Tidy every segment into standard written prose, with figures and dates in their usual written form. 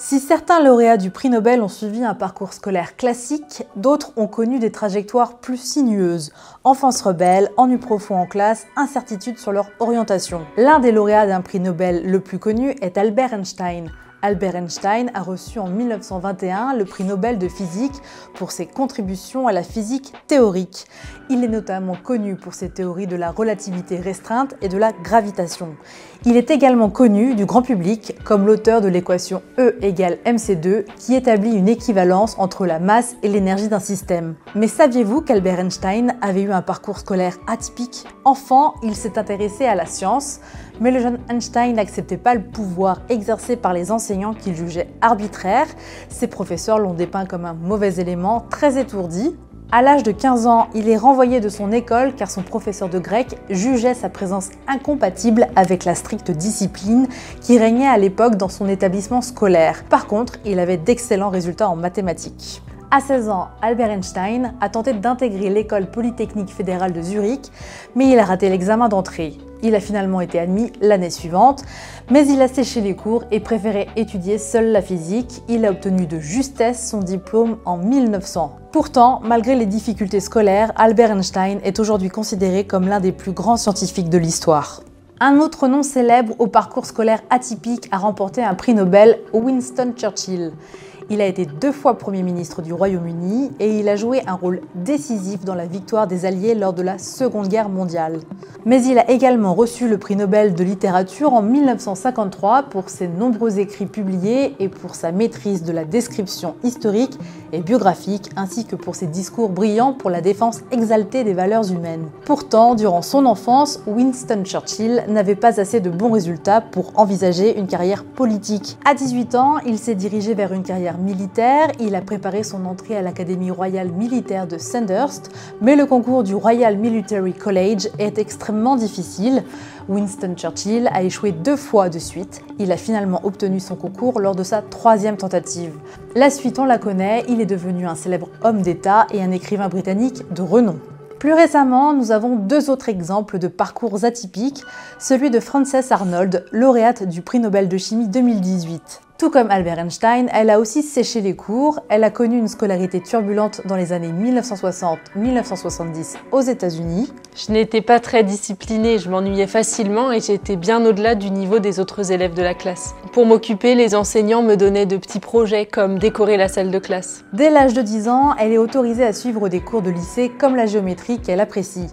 Si certains lauréats du prix Nobel ont suivi un parcours scolaire classique, d'autres ont connu des trajectoires plus sinueuses. Enfance rebelle, ennui profond en classe, incertitude sur leur orientation. L'un des lauréats d'un prix Nobel le plus connu est Albert Einstein. Albert Einstein a reçu en 1921 le prix Nobel de physique pour ses contributions à la physique théorique. Il est notamment connu pour ses théories de la relativité restreinte et de la gravitation. Il est également connu du grand public comme l'auteur de l'équation E égale mc2 qui établit une équivalence entre la masse et l'énergie d'un système. Mais saviez-vous qu'Albert Einstein avait eu un parcours scolaire atypique? Enfant, il s'est intéressé à la science, mais le jeune Einstein n'acceptait pas le pouvoir exercé par les enseignants qu'il jugeait arbitraire. Ses professeurs l'ont dépeint comme un mauvais élément, très étourdi. À l'âge de 15 ans, il est renvoyé de son école car son professeur de grec jugeait sa présence incompatible avec la stricte discipline qui régnait à l'époque dans son établissement scolaire. Par contre, il avait d'excellents résultats en mathématiques. À 16 ans, Albert Einstein a tenté d'intégrer l'école polytechnique fédérale de Zurich, mais il a raté l'examen d'entrée. Il a finalement été admis l'année suivante, mais il a séché les cours et préféré étudier seul la physique. Il a obtenu de justesse son diplôme en 1900. Pourtant, malgré les difficultés scolaires, Albert Einstein est aujourd'hui considéré comme l'un des plus grands scientifiques de l'histoire. Un autre nom célèbre au parcours scolaire atypique a remporté un prix Nobel, Winston Churchill. Il a été 2 fois Premier ministre du Royaume-Uni et il a joué un rôle décisif dans la victoire des Alliés lors de la Seconde Guerre mondiale. Mais il a également reçu le prix Nobel de littérature en 1953 pour ses nombreux écrits publiés et pour sa maîtrise de la description historique et biographique, ainsi que pour ses discours brillants pour la défense exaltée des valeurs humaines. Pourtant, durant son enfance, Winston Churchill n'avait pas assez de bons résultats pour envisager une carrière politique. À 18 ans, il s'est dirigé vers une carrière militaire, il a préparé son entrée à l'Académie royale militaire de Sandhurst, mais le concours du Royal Military College est extrêmement difficile. Winston Churchill a échoué 2 fois de suite. Il a finalement obtenu son concours lors de sa 3e tentative. La suite, on la connaît, il est devenu un célèbre homme d'État et un écrivain britannique de renom. Plus récemment, nous avons 2 autres exemples de parcours atypiques, celui de Frances Arnold, lauréate du prix Nobel de chimie 2018. Tout comme Albert Einstein, elle a aussi séché les cours, elle a connu une scolarité turbulente dans les années 1960-1970 aux États-Unis. Je n'étais pas très disciplinée, je m'ennuyais facilement et j'étais bien au-delà du niveau des autres élèves de la classe. Pour m'occuper, les enseignants me donnaient de petits projets comme décorer la salle de classe. Dès l'âge de 10 ans, elle est autorisée à suivre des cours de lycée comme la géométrie qu'elle apprécie.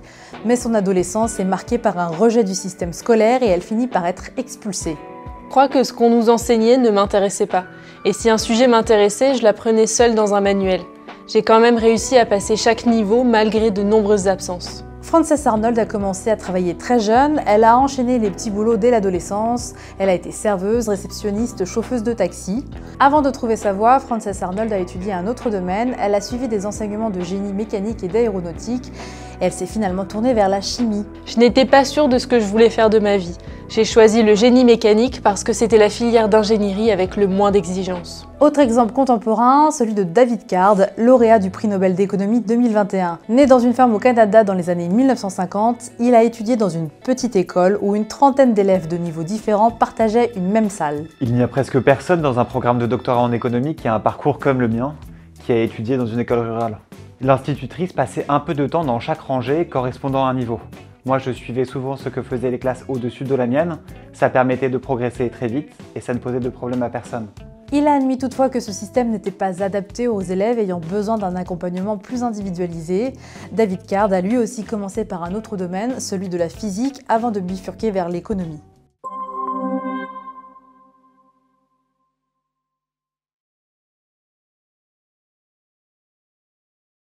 Mais son adolescence est marquée par un rejet du système scolaire et elle finit par être expulsée. Je crois que ce qu'on nous enseignait ne m'intéressait pas. Et si un sujet m'intéressait, je l'apprenais seule dans un manuel. J'ai quand même réussi à passer chaque niveau malgré de nombreuses absences. Frances Arnold a commencé à travailler très jeune, elle a enchaîné les petits boulots dès l'adolescence, elle a été serveuse, réceptionniste, chauffeuse de taxi. Avant de trouver sa voie, Frances Arnold a étudié un autre domaine, elle a suivi des enseignements de génie mécanique et d'aéronautique, et elle s'est finalement tournée vers la chimie. Je n'étais pas sûre de ce que je voulais faire de ma vie. J'ai choisi le génie mécanique parce que c'était la filière d'ingénierie avec le moins d'exigences. Autre exemple contemporain, celui de David Card, lauréat du prix Nobel d'économie 2021. Né dans une ferme au Canada dans les années 1950, il a étudié dans une petite école où une trentaine d'élèves de niveaux différents partageaient une même salle. Il n'y a presque personne dans un programme de doctorat en économie qui a un parcours comme le mien, qui a étudié dans une école rurale. L'institutrice passait un peu de temps dans chaque rangée correspondant à un niveau. Moi, je suivais souvent ce que faisaient les classes au-dessus de la mienne. Ça permettait de progresser très vite et ça ne posait de problème à personne. Il a admis toutefois que ce système n'était pas adapté aux élèves ayant besoin d'un accompagnement plus individualisé. David Card a lui aussi commencé par un autre domaine, celui de la physique, avant de bifurquer vers l'économie.